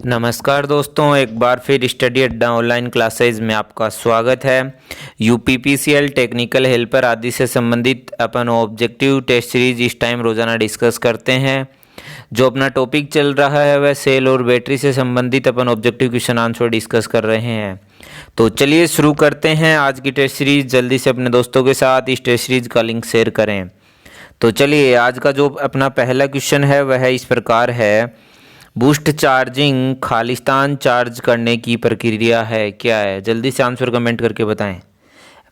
नमस्कार दोस्तों, एक बार फिर स्टडी अड्डा ऑनलाइन क्लासेज में आपका स्वागत है। यूपीपीसीएल टेक्निकल हेल्पर आदि से संबंधित अपन ऑब्जेक्टिव टेस्ट सीरीज इस टाइम रोज़ाना डिस्कस करते हैं। जो अपना टॉपिक चल रहा है वह सेल और बैटरी से संबंधित अपन ऑब्जेक्टिव क्वेश्चन आंसर डिस्कस कर रहे हैं। तो चलिए शुरू करते हैं आज की टेस्ट सीरीज। जल्दी से अपने दोस्तों के साथ इस टेस्ट सीरीज का लिंक शेयर करें। तो चलिए आज का जो अपना पहला क्वेश्चन है वह इस प्रकार है, बूस्ट चार्जिंग खालिस्तान चार्ज करने की प्रक्रिया है क्या है। जल्दी से आंसर कमेंट करके बताएं।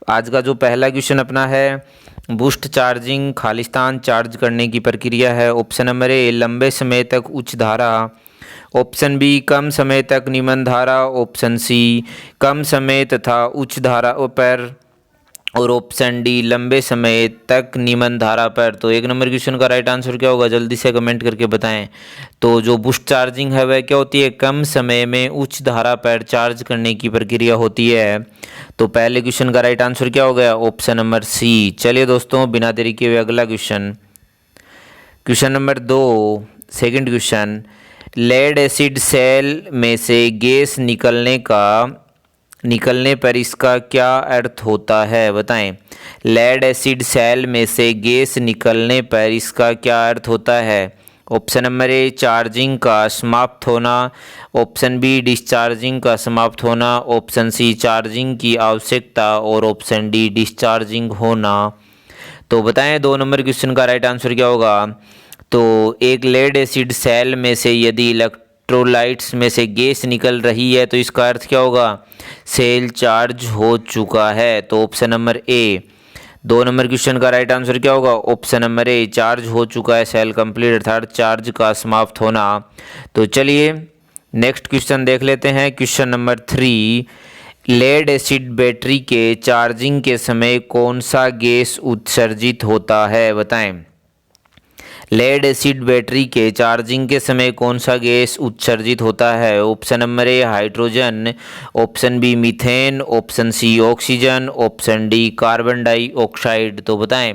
आज का जो पहला क्वेश्चन अपना है, बूस्ट चार्जिंग खालिस्तान चार्ज करने की प्रक्रिया है। ऑप्शन नंबर ए लंबे समय तक उच्च धारा, ऑप्शन बी कम समय तक निम्न धारा, ऑप्शन सी कम समय तथा उच्च धारा पर, और ऑप्शन डी लंबे समय तक निम्न धारा पर। तो एक नंबर क्वेश्चन का राइट आंसर क्या होगा, जल्दी से कमेंट करके बताएं। तो जो बूस्ट चार्जिंग है वह क्या होती है, कम समय में उच्च धारा पर चार्ज करने की प्रक्रिया होती है। तो पहले क्वेश्चन का राइट आंसर क्या हो गया, ऑप्शन नंबर सी। चलिए दोस्तों बिना देरी किए हुए अगला question, question number 2, second question, lead acid cell में से गैस निकलने पर इसका क्या अर्थ होता है, बताएं। लेड एसिड सेल में से गैस निकलने पर इसका क्या अर्थ होता है। ऑप्शन नंबर ए चार्जिंग का समाप्त होना, ऑप्शन बी डिस्चार्जिंग का समाप्त होना, ऑप्शन सी चार्जिंग की आवश्यकता, और ऑप्शन डी डिस्चार्जिंग होना। तो बताएं दो नंबर क्वेश्चन का राइट आंसर क्या होगा। तो एक लेड एसिड सेल में से यदि इलेक्ट्रोलाइट्स में से गैस निकल रही है तो इसका अर्थ क्या होगा, सेल चार्ज हो चुका है। तो ऑप्शन नंबर ए, दो नंबर क्वेश्चन का राइट आंसर क्या होगा, ऑप्शन नंबर ए चार्ज हो चुका है, सेल कंप्लीट अर्थात चार्ज का समाप्त होना। तो चलिए नेक्स्ट क्वेश्चन देख लेते हैं, question number 3, lead acid battery के चार्जिंग के समय कौन सा गैस उत्सर्जित होता है, बताएं। लेड एसिड बैटरी के चार्जिंग के समय कौन सा गैस उत्सर्जित होता है। Option number A hydrogen, option B methane, option C oxygen, option D carbon dioxide. तो बताएं,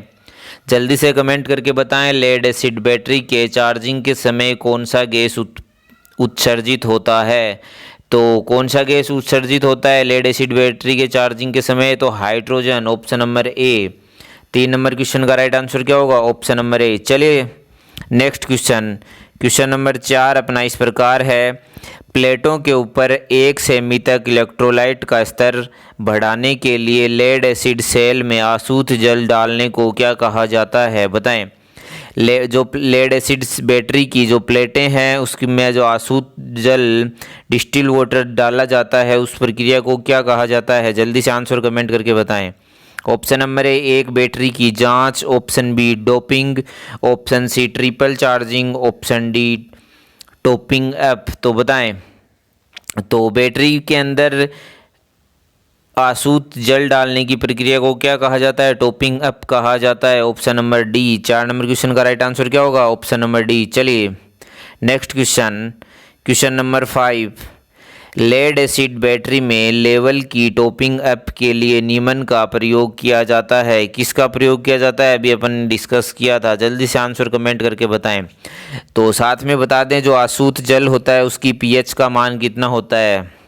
जल्दी से कमेंट करके बताएं, लेड एसिड बैटरी के चार्जिंग के समय कौन सा गैस उत्सर्जित होता है। तो कौन सा गैस उत्सर्जित होता है लेड एसिड बैटरी के चार्जिंग के समय, तो हाइड्रोजन, ऑप्शन नंबर ए। 3 नंबर क्वेश्चन का राइट आंसर क्या होगा, ऑप्शन नंबर ए। चलिए नेक्स्ट क्वेश्चन, क्वेश्चन नंबर 4 अपना इस प्रकार है, प्लेटों के ऊपर 1 सेमी तक इलेक्ट्रोलाइट का स्तर बढ़ाने के लिए लेड एसिड सेल में आसूत जल डालने को क्या कहा जाता है, बताएं। जो लेड एसिड बैटरी की जो प्लेटें हैं उसकी में जो आसूत जल डिस्टिल वाटर डाला जाता है उस प्रक्रिया को क्या कहा जाता है। जल्दी से आंसर कमेंट करके बताएं। ऑप्शन नंबर ए एक बैटरी की जांच, option B doping, option C triple charging, option D topping up. तो बताएं, तो बैटरी के अंदर आसूत जल डालने की प्रक्रिया को क्या कहा जाता है, टॉपिंग अप कहा जाता है। Option number D. 4 number question का राइट आंसर क्या होगा, ऑप्शन नंबर डी। चलिए next question, question number 5, lead acid battery में लेवल की टॉपिंग अप के लिए निम्न का प्रयोग किया जाता है। किसका प्रयोग किया जाता है, अभी अपन ने डिस्कस किया था। जल्दी से आंसर कमेंट करके बताएं। तो साथ में बता दें, जो आसूत जल होता है उसकी पीएच का मान कितना होता है।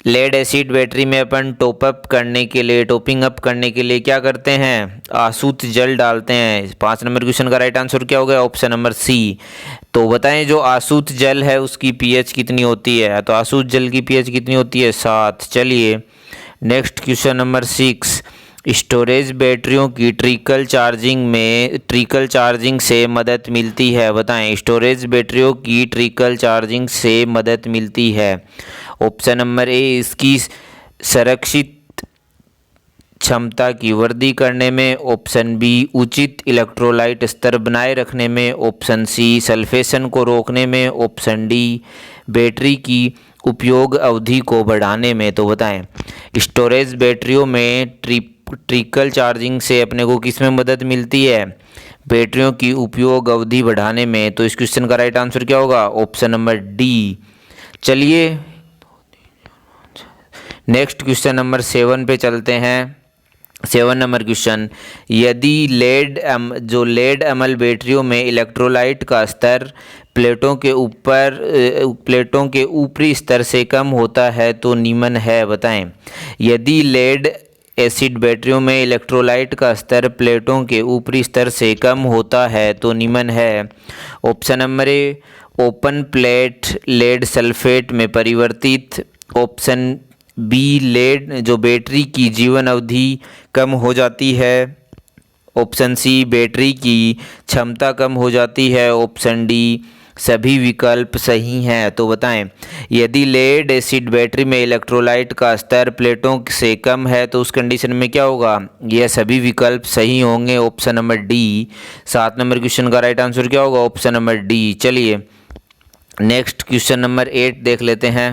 लेड एसिड बैटरी में अपन टॉपअप करने के लिए, टॉपिंग अप करने के लिए क्या करते हैं, आसूत जल डालते हैं। 5 नंबर क्वेश्चन का राइट आंसर क्या होगा, ऑप्शन नंबर सी। तो बताएं जो आसूत जल है उसकी पीएच कितनी होती है। तो आसूत जल की पीएच कितनी होती है, 7। चलिए नेक्स्ट क्वेश्चन नंबर 6, स्टोरेज बैटरियों की ट्रिकल चार्जिंग से मदद मिलती है, बताएं। स्टोरेज बैटरियों की ट्रिकल चार्जिंग से मदद मिलती है। ऑप्शन नंबर ए इसकी संरक्षित क्षमता की वृद्धि करने में, ऑप्शन बी उचित इलेक्ट्रोलाइट स्तर बनाए रखने में, ऑप्शन सी सल्फेशन को रोकने में, ऑप्शन डी बैटरी की उपयोग अवधि को बढ़ाने में। तो बताएं, स्टोरेज बैटरियों में ट्रिकल चार्जिंग से अपने को किस में मदद मिलती है, बैटरियों की उपयोग अवधि बढ़ाने में। तो इस क्वेश्चन का राइट आंसर क्या होगा, ऑप्शन नंबर डी। चलिए नेक्स्ट क्वेश्चन नंबर 7 पे चलते हैं। 7 नंबर क्वेश्चन, यदि लेड अमल बैटरियों में इलेक्ट्रोलाइट का स्तर प्लेटों के ऊपरी स्तर से कम होता है तो निम्न है, बताएं। यदि लेड एसिड बैटरियों में इलेक्ट्रोलाइट का स्तर प्लेटों के ऊपरी स्तर से कम होता है तो निम्न है। Option number A, open plate lead sulphate में परिवर्तित। ऑप्शन बी, लेड जो बैटरी की जीवन अवधि कम हो जाती है। ऑप्शन सी, बैटरी की क्षमता कम हो जाती है। ऑप्शन डी, सभी विकल्प सही हैं। तो बताएं, यदि लेड एसिड बैटरी में इलेक्ट्रोलाइट का स्तर प्लेटों से कम है तो उस कंडीशन में क्या होगा? यह सभी विकल्प सही होंगे। Option number D. 7 number question का राइट आंसर क्या होगा? Option number D. चलिए नेक्स्ट क्वेश्चन नंबर 8 देख लेते हैं।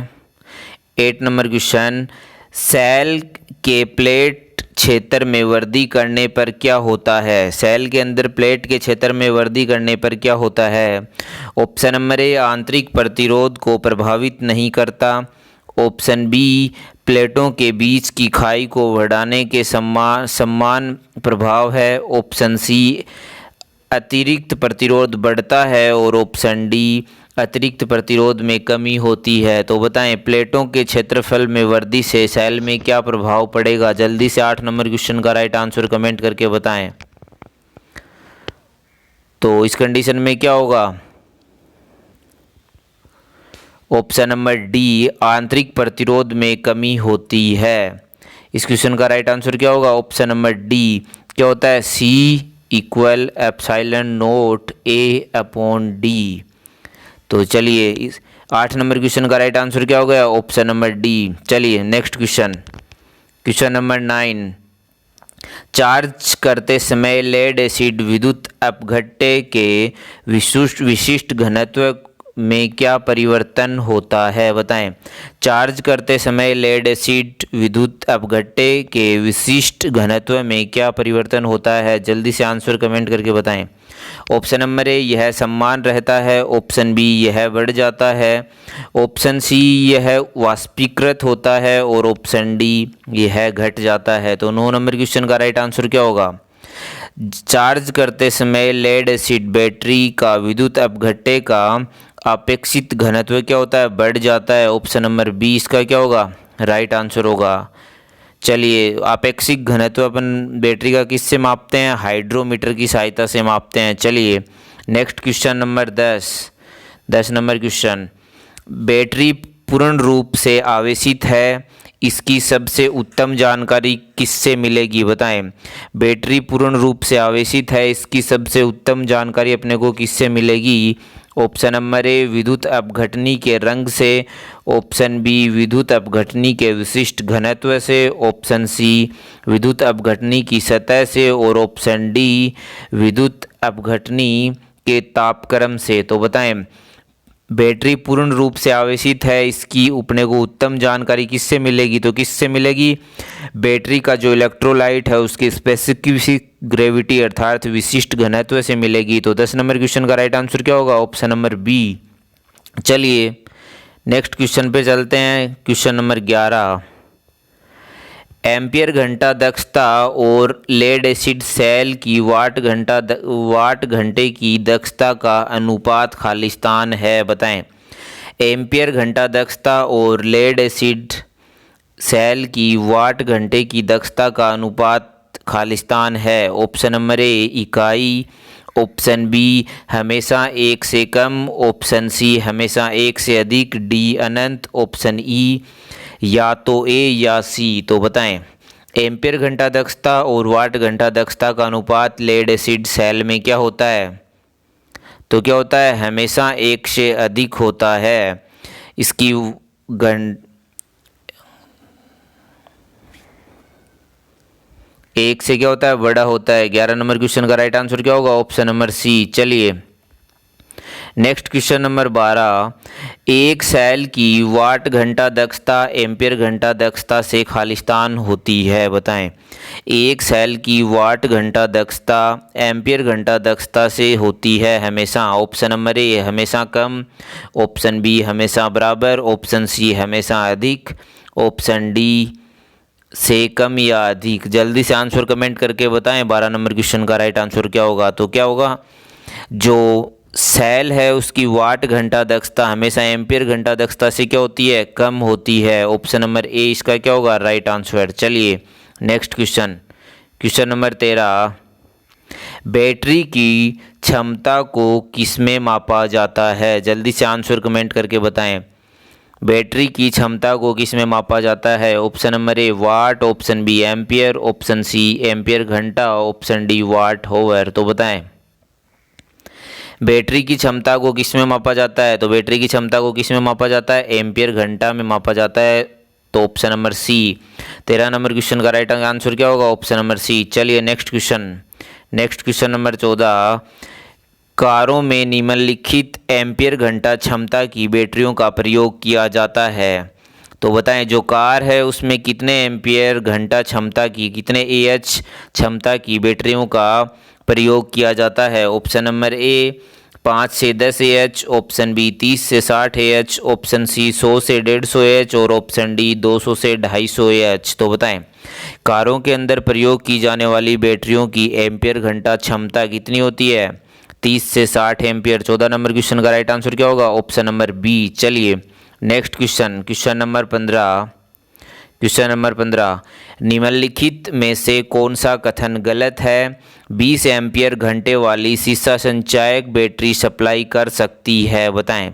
8 नंबर क्वेश्चन, सेल के प्लेट क्षेत्र में वृद्धि करने पर क्या होता है? सेल के अंदर प्लेट के क्षेत्र में वृद्धि करने पर क्या होता है? ऑप्शन नंबर ए, आंतरिक प्रतिरोध को प्रभावित नहीं करता। ऑप्शन बी, प्लेटों के बीच की खाई को बढ़ाने के समान प्रभाव है। ऑप्शन सी, अतिरिक्त प्रतिरोध बढ़ता है। और ऑप्शन डी, अतिरिक्त प्रतिरोध में कमी होती है। तो बताएं, प्लेटों के क्षेत्रफल में वृद्धि से सेल में क्या प्रभाव पड़ेगा? जल्दी से 8 नंबर क्वेश्चन का राइट आंसर कमेंट करके बताएं। तो इस कंडीशन में क्या होगा? ऑप्शन नंबर डी, आंतरिक प्रतिरोध में कमी होती है। इस क्वेश्चन का राइट आंसर क्या होगा? Option number D. क्या होता है? C equal epsilon not A upon D. तो चलिए इस 8 नंबर क्वेश्चन का राइट आंसर क्या हो गया? Option number D. चलिए next question, question number 9, charge करते समय लेड एसिड विद्युत अपघट्य के विशिष्ट घनत्व में क्या परिवर्तन होता है? बताएं। चार्ज करते समय लेड एसिड विद्युत अपघट्य के विशिष्ट घनत्व में क्या परिवर्तन होता है? जल्दी से आंसर कमेंट करके बताएं। ऑप्शन नंबर ए, यह समान रहता है। ऑप्शन बी, यह बढ़ जाता है। ऑप्शन सी, यह वाष्पीकृत होता है। और ऑप्शन डी, यह घट जाता है। तो 9 नंबर क्वेश्चन का राइट आंसर क्या होगा? चार्ज करते समय लेड एसिड बैटरी का विद्युत अपघट्य का अपेक्षित घनत्व क्या होता है? बढ़ जाता है। ऑप्शन नंबर बी इसका क्या होगा? राइट आंसर होगा। चलिए, अपेक्षित घनत्व अपन बैटरी का किससे मापते हैं? हाइड्रोमीटर की सहायता से मापते हैं। चलिए next question number 10 number question, battery पूर्ण रूप से आवेशित है, इसकी सबसे उत्तम जानकारी किससे मिलेगी? बताएं। बैटरी पूर्ण रूप से आवेशित है, इसकी सबसे उत्तम जानकारी अपने को किससे मिलेगी? ऑप्शन नंबर ए, विद्युत अपघटनी के रंग से। ऑप्शन बी, विद्युत अपघटनी के विशिष्ट घनत्व से। ऑप्शन सी, विद्युत अपघटनी की सतह से। और ऑप्शन डी, विद्युत अपघटनी के तापक्रम से। तो बताएं, बैटरी पूर्ण रूप से आवेशित है, इसकी अपने को उत्तम जानकारी किससे मिलेगी? तो किससे मिलेगी? बैटरी का जो इलेक्ट्रोलाइट है उसकी स्पेसिफिक ग्रेविटी अर्थात विशिष्ट घनत्व से मिलेगी। तो 10 नंबर क्वेश्चन का राइट आंसर क्या होगा? Option number B. चलिए नेक्स्ट क्वेश्चन पे चलते हैं। क्वेश्चन नंबर 11, एम्पियर घंटा दक्षता और लेड एसिड सेल की वाट घंटे की दक्षता का अनुपात खालिस्तान है। बताएं। एम्पियर घंटा दक्षता और लेड एसिड सेल की वाट घंटे की दक्षता का अनुपात खालिस्तान है। ऑप्शन नंबर ए, इकाई। ऑप्शन बी, हमेशा 1 से कम। ऑप्शन सी, हमेशा 1 से अधिक। डी, अनंत। ऑप्शन ई, या तो ए या सी। तो बताएं, एम्पियर घंटा दक्षता और वाट घंटा दक्षता का अनुपात लेड एसिड सेल में क्या होता है? तो क्या होता है? हमेशा 1 से अधिक होता है। इसकी एक से क्या होता है? बड़ा होता है। 11 नंबर क्वेश्चन का राइट आंसर क्या होगा? Option number C. चलिए नेक्स्ट क्वेश्चन नंबर 12, एक सेल की वाट घंटा दक्षता एम्पियर घंटा दक्षता से खालिस्तान होती है। बताएं। एक सेल की वाट घंटा दक्षता एम्पियर घंटा दक्षता से होती है हमेशा। ऑप्शन नंबर ए, हमेशा कम। ऑप्शन बी, हमेशा बराबर। ऑप्शन सी, हमेशा अधिक। ऑप्शन डी, से कम या अधिक। जल्दी से आंसर कमेंट करके बताएं 12 नंबर क्वेश्चन का राइट आंसर क्या होगा? तो क्या होगा? जो सेल है उसकी वाट घंटा दक्षता हमेशा एम्पियर घंटा दक्षता से क्या होती है, कम होती है। ऑप्शन नंबर ए इसका क्या होगा, राइट आंसर। चलिए next question, question number 13, battery की क्षमता को किसमें मापा जाता है? जल्दी से आंसर कमेंट करके बताएं। बैटरी की क्षमता को किसमें मापा जाता है? Option number A watt, option B ampere, option C ampere घंटा, ऑप्शन डी वाट होवर। तो बताएं बैटरी की क्षमता को किसमें मापा जाता है? तो बैटरी की क्षमता को किसमें मापा जाता है? एम्पियर घंटा में मापा जाता है। तो option number C 13 number question का राइट आंसर क्या होगा? Option number C. चलिए next question, next question number 14, कारों में निम्नलिखित एम्पियर घंटा क्षमता की बैटरियों का प्रयोग किया जाता है। तो बताएं जो कार है उसमें कितने एम्पियर घंटा क्षमता की, कितने एएच क्षमता की बैटरियों का प्रयोग किया जाता है? ऑप्शन नंबर ए 5 से 10 एएच, ऑप्शन बी 30 से 60 एएच, ऑप्शन सी 100 से 150 एएच और ऑप्शन डी 200 से 250 एएच। तो बताएं कारों के अंदर प्रयोग की जाने वाली बैटरियों की एम्पियर घंटा क्षमता कितनी होती है? 30 से 60 एम्पियर। 14 नंबर क्वेश्चन का राइट आंसर क्या होगा? Option number B. चलिए next question, question number 15, question number 15, निम्नलिखित में से कौन सा कथन गलत है? 20 एम्पियर घंटे वाली सीसा संचायक बैटरी सप्लाई कर सकती है। बताएं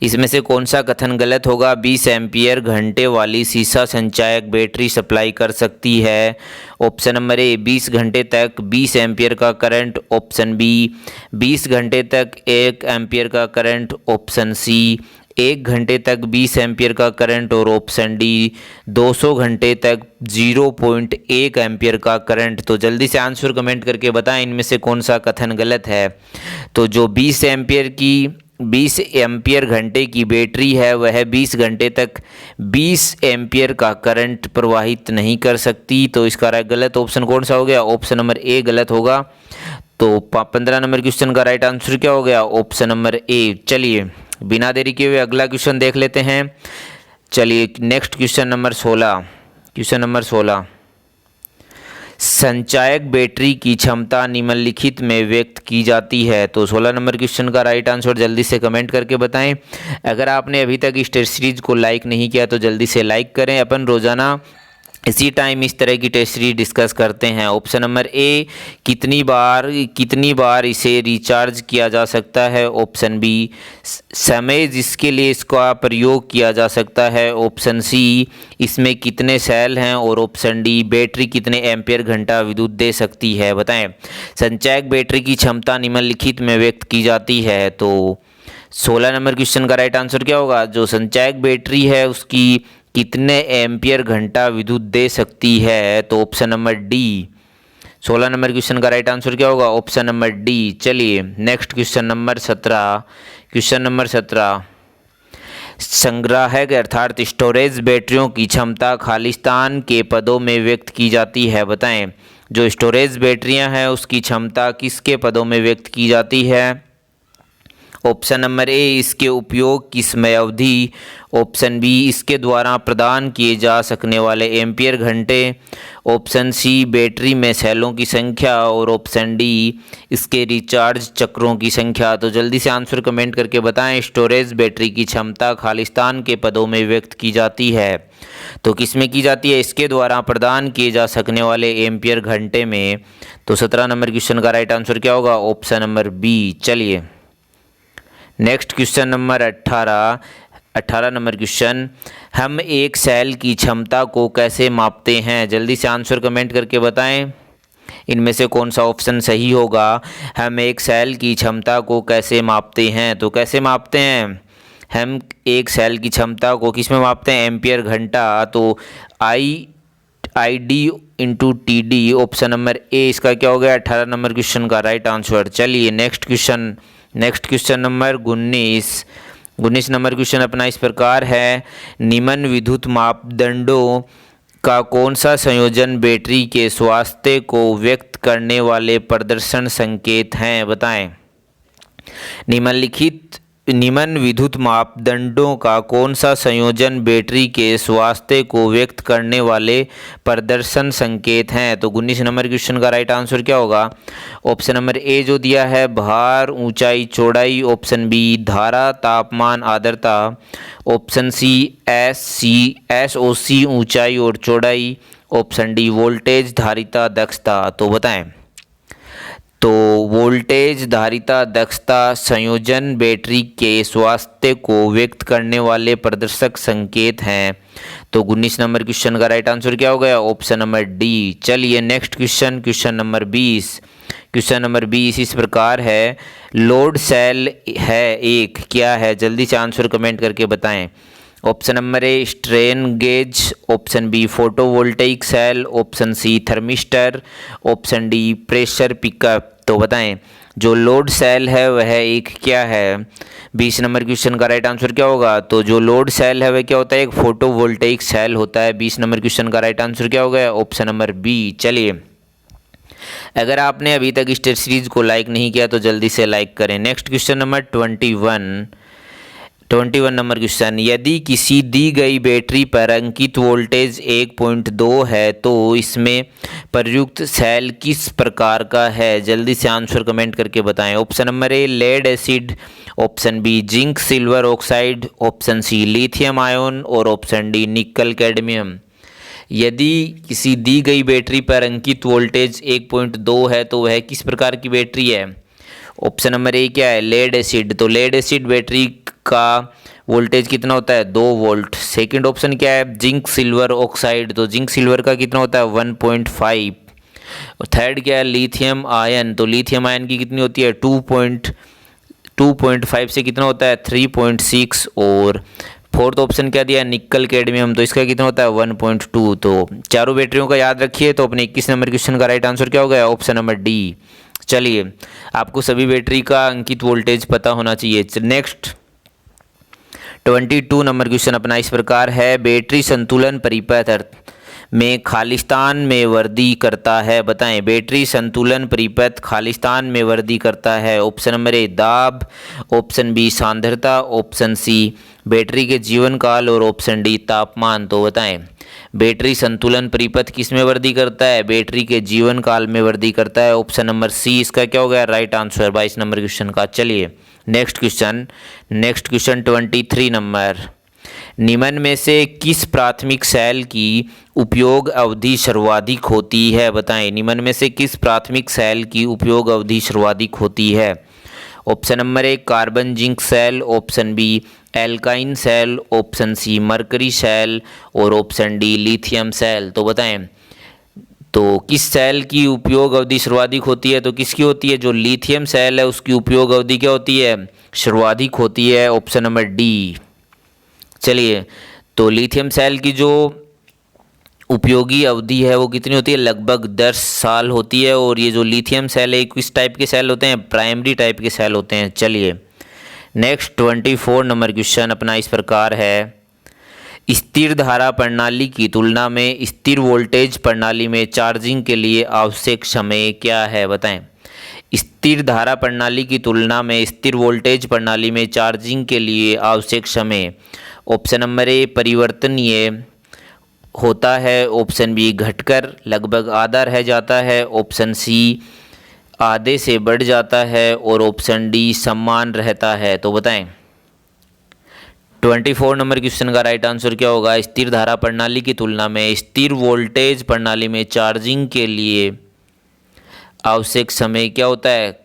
इसमें से कौन सा कथन गलत होगा? 20 एम्पियर घंटे वाली सीसा संचायक बैटरी सप्लाई कर सकती है। ऑप्शन नंबर ए 20 घंटे तक 20 एम्पियर का करंट, ऑप्शन बी 20 घंटे तक 1 एम्पियर का करंट, ऑप्शन सी 1 घंटे तक 20 एम्पियर का करंट और ऑप्शन डी 200 घंटे तक 0.1 एम्पियर का करंट। तो जल्दी से आंसर कमेंट करके बताएं इनमें से कौन सा कथन गलत है। तो जो 20 एम्पियर घंटे की बैटरी है वह 20 घंटे तक 20 एम्पियर का करंट प्रवाहित नहीं कर सकती। तो इसका गलत ऑप्शन कौन सा हो गया? ऑप्शन नंबर ए गलत होगा। तो 15 नंबर क्वेश्चन का राइट आंसर क्या हो गया? ऑप्शन नंबर ए। चलिए बिना देरी किए हुए अगला क्वेश्चन देख लेते हैं। चलिए next question number 16, question number 16, संचायक बैटरी की क्षमता निम्नलिखित में व्यक्त की जाती है। तो 16 नंबर क्वेश्चन का राइट आंसर जल्दी से कमेंट करके बताएं। अगर आपने अभी तक इस टेस्ट सीरीज को लाइक नहीं किया तो जल्दी से लाइक करें। अपन रोजाना इसी टाइम इस तरह की टेस्ट सीरीज डिस्कस करते हैं। ऑप्शन नंबर ए कितनी बार इसे रिचार्ज किया जा सकता है, ऑप्शन बी समय जिसके लिए इसका प्रयोग किया जा सकता है, ऑप्शन सी इसमें कितने सेल हैं और ऑप्शन डी बैटरी कितने एम्पियर घंटा विद्युत दे सकती है। बताएं संचायक बैटरी की क्षमता निम्नलिखित में व्यक्त की जाती है। तो 16 नंबर क्वेश्चन का राइट आंसर क्या होगा? जो संचायक बैटरी है उसकी कितने एम्पियर घंटा विद्युत दे सकती है? तो option number D. 16 number question का राइट आंसर क्या होगा? Option number D. चलिए next question number 17, question number 17, संग्राहक अर्थात स्टोरेज बैटरियों की क्षमता खालिस्तान के पदों में व्यक्त की जाती है। बताएं जो स्टोरेज बैटरियां हैं उसकी क्षमता किसके पदों में व्यक्त की जाती है? ऑप्शन नंबर ए इसके उपयोग की समय अवधि, ऑप्शन बी इसके द्वारा प्रदान किए जा सकने वाले एम्पियर घंटे, ऑप्शन सी बैटरी में सेलों की संख्या और ऑप्शन डी इसके रिचार्ज चक्रों की संख्या। तो जल्दी से आंसर कमेंट करके बताएं स्टोरेज बैटरी की क्षमता खालिस्तान के पदों में व्यक्त की जाती है। तो किस में की जाती है? इसके द्वारा प्रदान किए जा सकने वाले एम्पियर घंटे में। तो 17 नंबर क्वेश्चन का राइट आंसर क्या होगा? Option number B. चलिए next question number 18 number question, हम एक सेल की क्षमता को कैसे मापते हैं? जल्दी से आंसर कमेंट करके बताएं इनमें से कौन सा ऑप्शन सही होगा। हम एक सेल की क्षमता को कैसे मापते हैं? तो कैसे मापते हैं हम एक सेल की क्षमता को? किस में मापते हैं? एम्पियर घंटा। तो ID into TD। Option number ए इसका क्या हो गया? 18 नंबर क्वेश्चन का राइट आंसर। चलिए next question number 19 number question अपना इस प्रकार है, निम्न विद्युत मापदंडों का कौन सा संयोजन बैटरी के स्वास्थ्य को व्यक्त करने वाले प्रदर्शन संकेत हैं? बताएं निम्नलिखित निम्न विद्युत मापदंडों का कौन सा संयोजन बैटरी के स्वास्थ्य को व्यक्त करने वाले प्रदर्शन संकेत हैं? तो 19 नंबर क्वेश्चन का राइट आंसर क्या होगा? ऑप्शन नंबर ए जो दिया है भार, ऊंचाई, चौड़ाई। ऑप्शन बी धारा, तापमान, आर्द्रता। ऑप्शन सी SOC ऊंचाई और चौड़ाई। ऑप्शन डी वोल्टेज, धारिता, दक्षता। तो बताएं। तो वोल्टेज, धारिता, दक्षता संयोजन बैटरी के स्वास्थ्य को व्यक्त करने वाले प्रदर्शक संकेत हैं। तो 19 नंबर क्वेश्चन का राइट आंसर क्या हो गया? Option number D. चलिए next question, question number 20। Question number 20 इस प्रकार है, लोड सेल है एक, क्या है? जल्दी से आंसर कमेंट करके बताएं। Option number A strain gauge. Option B photovoltaic cell. Option C thermistor. Option D pressure pickup. तो बताएं, जो लोड सेल है वह एक क्या है? 20 नंबर क्वेश्चन का राइट आंसर क्या होगा? तो जो लोड सेल है वह क्या होता है? एक फोटोवोल्टेइक सेल होता है। 20 नंबर क्वेश्चन का राइट आंसर क्या हो गया? Option number B. चलिए, अगर आपने अभी तक इस टेस्ट सीरीज को लाइक नहीं किया तो जल्दी से लाइक करें। Next question number 21 number question, यदि किसी दी गई बैटरी पर अंकित वोल्टेज 1.2 है तो इसमें प्रयुक्त सेल किस प्रकार का है? जल्दी से आंसर कमेंट करके बताएं। Option number A lead acid. Option B zinc silver oxide. Option C lithium ion. और ऑप्शन डी निकल कैडमियम। यदि किसी दी गई बैटरी पर अंकित वोल्टेज 1.2 है तो वह किस प्रकार की बैटरी है? ऑप्शन नंबर ए क्या है? Lead acid. तो लेड एसिड बैटरी का वोल्टेज कितना होता है? 2 वोल्ट। सेकंड ऑप्शन क्या है? Zinc silver oxide. तो जिंक सिल्वर का कितना होता है? 1.5। और थर्ड क्या है? Lithium ion. तो लिथियम आयन की कितनी होती है? 2.5 से कितना होता है? 3.6। और फोर्थ ऑप्शन क्या दिया? निकल कैडमियम। तो इसका कितना होता है? 1.2। तो चारों बैटरियों का याद रखिए। तो अपने 21 नंबर क्वेश्चन का राइट आंसर क्या हो गया? Option number D. चलिए, आपको सभी बैटरी का अंकित वोल्टेज पता होना चाहिए। नेक्स्ट 22 नंबर क्वेश्चन अपना इस प्रकार है, बैटरी संतुलन परिपथ में खालिस्तान में वृद्धि करता है। बताएं, बैटरी संतुलन परिपथ खालिस्तान में वृद्धि करता है। ऑप्शन नंबर ए दाब। ऑप्शन बी सांद्रता। ऑप्शन सी बैटरी के जीवन काल। और ऑप्शन डी तापमान। तो बताएं, बैटरी संतुलन परिपथ किस में वृद्धि करता है? बैटरी के जीवन काल में वृद्धि करता है। ऑप्शन नंबर सी इसका क्या हो गया? राइट आंसर 22 नंबर क्वेश्चन का। चलिए नेक्स्ट क्वेश्चन 23 नंबर, निम्न में से किस प्राथमिक सेल की उपयोग अवधि सर्वाधिक होती है? बताएं, निम्न में से किस प्राथमिक सेल की उपयोग अवधि सर्वाधिक होती है? Option number A carbon zinc cell. Option B एल्काइन cell. Option C mercury cell. और ऑप्शन डी लिथियम सेल। तो बताएं, तो किस सेल की उपयोग अवधि सर्वाधिक होती है? तो किसकी होती है? जो लिथियम सेल है उसकी उपयोग अवधि क्या होती है? सर्वाधिक होती है। Option number D. चलिए, तो लिथियम सेल की जो उपयोगी अवधि है वो कितनी होती है? लगभग 10 साल होती है। और ये जो लिथियम सेल है किस टाइप के सेल होते हैं? प्राइमरी टाइप के सेल होते हैं। चलिए नेक्स्ट 24 नंबर क्वेश्चन अपना इस प्रकार है, स्थिर धारा प्रणाली की तुलना में स्थिर वोल्टेज प्रणाली में चार्जिंग के लिए आवश्यक समय क्या है? बताएं, स्थिर धारा प्रणाली की तुलना में स्थिर वोल्टेज प्रणाली में चार्जिंग के लिए आवश्यक समय। ऑप्शन नंबर ए परिवर्तनीय होता है। ऑप्शन बी घटकर लगभग आधा रह जाता है। ऑप्शन सी आधे से बढ़ जाता है। और ऑप्शन डी समान रहता है। तो बताएं, 24 नंबर क्वेश्चन का राइट आंसर क्या होगा? स्थिर धारा प्रणाली की तुलना में स्थिर वोल्टेज प्रणाली में चार्जिंग के लिए आवश्यक समय क्या होता है?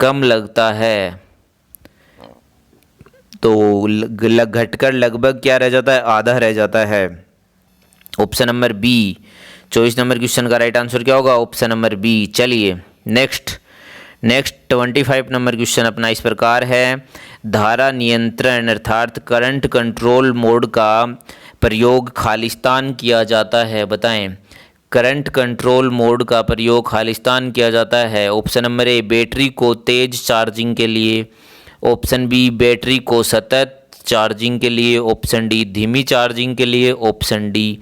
कम लगता है। तो घटकर लगभग क्या रह जाता है? आधा रह जाता है। Option number B 24 number question का राइट आंसर क्या होगा? Option number B. चलिए नेक्स्ट 25 नंबर क्वेश्चन अपना इस प्रकार है, धारा नियंत्रण अर्थात करंट कंट्रोल मोड का प्रयोग खालिस्तान किया जाता है। बताएं, करंट कंट्रोल मोड का प्रयोग खालिस्तान किया जाता है। ऑप्शन नंबर ए बैटरी को तेज चार्जिंग के लिए। ऑप्शन बी बैटरी को सतत चार्जिंग के लिए। ऑप्शन डी धीमी चार्जिंग के लिए। ऑप्शन डी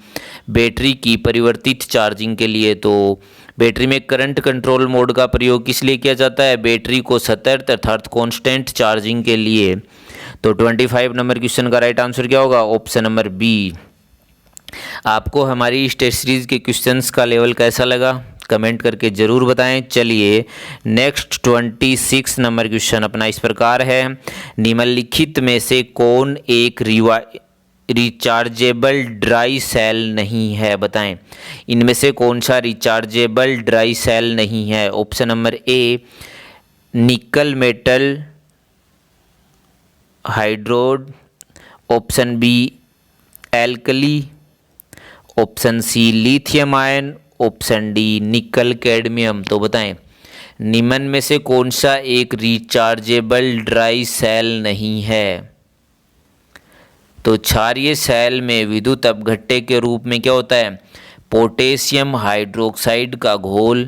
बैटरी की परिवर्तित चार्जिंग के लिए। तो बैटरी में करंट कंट्रोल मोड का प्रयोग किस लिए किया जाता है? बैटरी को सतर्क अर्थात कॉन्स्टेंट चार्जिंग के लिए। तो 25 नंबर क्वेश्चन का राइट आंसर क्या होगा? Option number B. आपको हमारी इस टेस्ट सीरीज के क्वेश्चंस का लेवल कैसा लगा कमेंट करके ज़रूर बताएं। चलिए नेक्स्ट 26 नंबर क्वेश्चन अपना इस प्रकार है, निम्नलिखित में से कौन एक रिचार्जेबल ड्राई सेल नहीं है? बताएं इनमें से कौन सा रिचार्जेबल ड्राई सेल नहीं है? Option number A nickel metal hydride, option B alkali, option C lithium ion, option D nickel cadmium. तो बताएं निम्न में से कौन सा एक रिचार्जेबल ड्राई सेल नहीं है? तो क्षारीय सेल में विद्युत अपघट्य के रूप में क्या होता है? पोटेशियम हाइड्रोक्साइड का घोल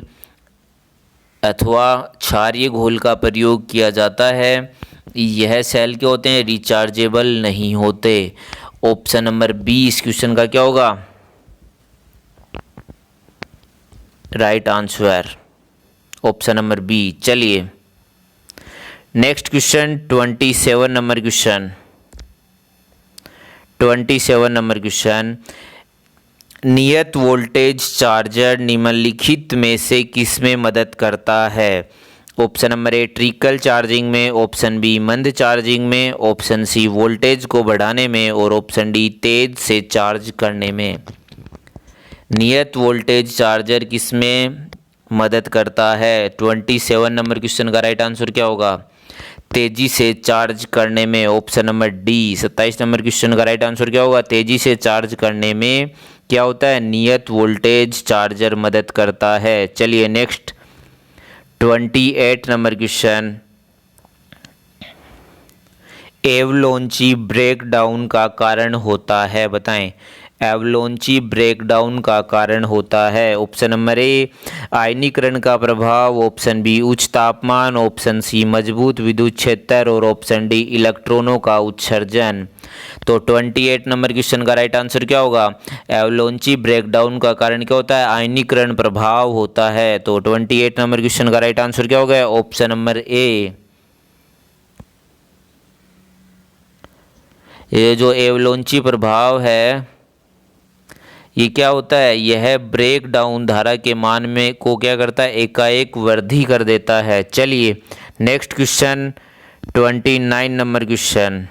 अथवा क्षारीय घोल का प्रयोग किया जाता है। यह सेल क्या होते हैं? रिचार्जेबल नहीं होते। ऑप्शन नंबर बी इस क्वेश्चन का क्या होगा? Right answer option number B. चलिए next question 27 number question. 27 number question, नियत वोल्टेज चार्जर निम्नलिखित में से किस में मदद करता है? Option number A trickle charging में, ऑप्शन बी मंद चार्जिंग में, ऑप्शन सी वोल्टेज को बढ़ाने में और ऑप्शन डी तेज से चार्ज करने में। नियत वोल्टेज चार्जर किस में मदद करता है? 27 नंबर क्वेश्चन का राइट आंसर क्या होगा? तेजी से चार्ज करने में। Option number D. 27 number question का राइट आंसर क्या होगा? तेजी से चार्ज करने में क्या होता है? नियत वोल्टेज चार्जर मदद करता है। चलिए नेक्स्ट 28 नंबर क्वेश्चन, एवलोंची ब्रेकडाउन का कारण होता है? बताएं एवलोंची ब्रेकडाउन का कारण होता है। ऑप्शन नंबर ए आयनीकरण का प्रभाव, ऑप्शन बी उच्च तापमान, ऑप्शन सी मजबूत विद्युत क्षेत्र और ऑप्शन डी इलेक्ट्रॉनों का उत्सर्जन। तो 28 नंबर क्वेश्चन का राइट आंसर क्या होगा? एवलोंची ब्रेकडाउन का कारण क्या होता है? आयनीकरण प्रभाव होता है। तो 28 नंबर क्वेश्चन का राइट आंसर क्या होगा? ऑप्शन नंबर ए। ये जो एवलोंची प्रभाव है ये क्या होता है? यह ब्रेक डाउन धारा के मान में को क्या करता है? एकाएक वृद्धि कर देता है। चलिए नेक्स्ट क्वेश्चन 29 नंबर क्वेश्चन,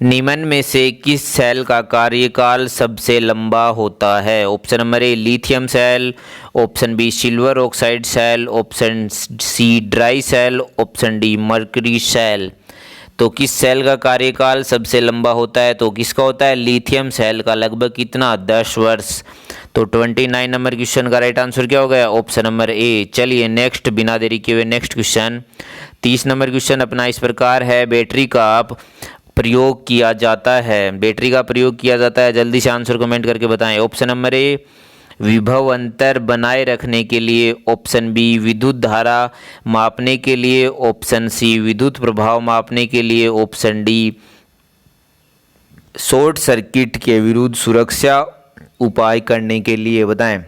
निम्न में से किस सेल का कार्यकाल सबसे लंबा होता है? Option number A lithium cell, option B silver oxide cell, option C dry cell, option D mercury cell. तो किस सेल का कार्यकाल सबसे लंबा होता है? तो किसका होता है? लिथियम सेल का। लगभग कितना? 10 वर्ष। तो 29 नंबर क्वेश्चन का राइट आंसर क्या हो गया? ऑप्शन नंबर ए। चलिए नेक्स्ट बिना देरी किए हुए नेक्स्ट क्वेश्चन 30 नंबर क्वेश्चन अपना इस प्रकार है, बैटरी का प्रयोग किया जाता है। बैटरी का प्रयोग किया जाता है, जल्दी से आंसर कमेंट करके बताएं। ऑप्शन नंबर ए विभव अंतर बनाए रखने के लिए, ऑप्शन बी विद्युत धारा मापने के लिए, ऑप्शन सी विद्युत प्रभाव मापने के लिए, ऑप्शन डी शॉर्ट सर्किट के विरुद्ध सुरक्षा उपाय करने के लिए। बताएं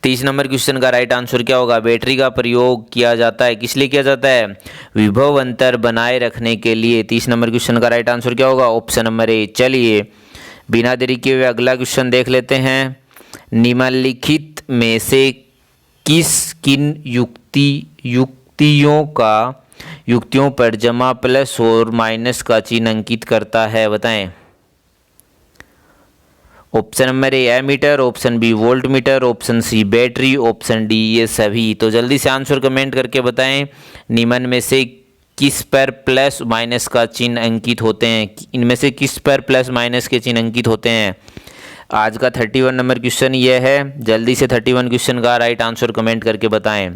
30 नंबर क्वेश्चन का राइट आंसर क्या होगा? बैटरी का प्रयोग किया जाता है, किस लिए किया जाता है? विभव अंतर बनाए रखने के लिए। 30 नंबर क्वेश्चन का राइट आंसर क्या होगा? ऑप्शन नंबर ए। चलिए बिना देरी किए हुए अगला क्वेश्चन देख लेते हैं, निम्नलिखित में से किन युक्तियों पर जमा प्लस और माइनस का चिन्ह अंकित करता है? बताएं option number A ammeter, option B voltmeter, option C battery, option D ये सभी। तो जल्दी से आंसर कमेंट करके बताएं निम्न में से किस पर प्लस माइनस का चिन्ह अंकित होते हैं? इनमें से किस पर प्लस माइनस के चिन्ह अंकित होते हैं? आज का 31 नंबर क्वेश्चन ये है, जल्दी से 31 क्वेश्चन का राइट आंसर कमेंट करके बताएं।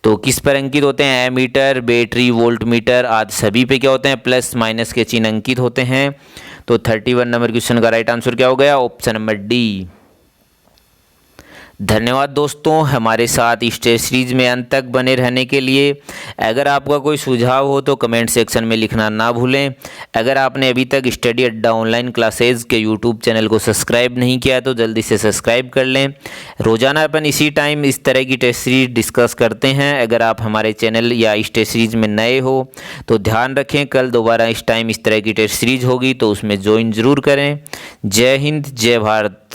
तो किस पर अंकित होते हैं? एमीटर, बैटरी, वोल्ट मीटर आदि सभी पे क्या होते हैं? प्लस माइनस के चिन्ह अंकित होते हैं। तो 31 नंबर क्वेश्चन का राइट आंसर क्या हो गया? Option number D. धन्यवाद दोस्तों, हमारे साथ इस टेस्ट सीरीज में अंत तक बने रहने के लिए। अगर आपका कोई सुझाव हो तो कमेंट सेक्शन में लिखना ना भूलें। अगर आपने अभी तक स्टडी अड्डा ऑनलाइन क्लासेज के यूट्यूब चैनल को सब्सक्राइब नहीं किया तो जल्दी से सब्सक्राइब कर लें। रोज़ाना अपन इसी टाइम इस तरह की टेस्ट सीरीज डिस्कस करते हैं। अगर आप हमारे चैनल या इस टेस्ट सीरीज में नए हो तो ध्यान रखें, कल दोबारा इस टाइम इस तरह की टेस्ट सीरीज होगी तो उसमें ज्वाइन ज़रूर करें। जय हिंद, जय भारत।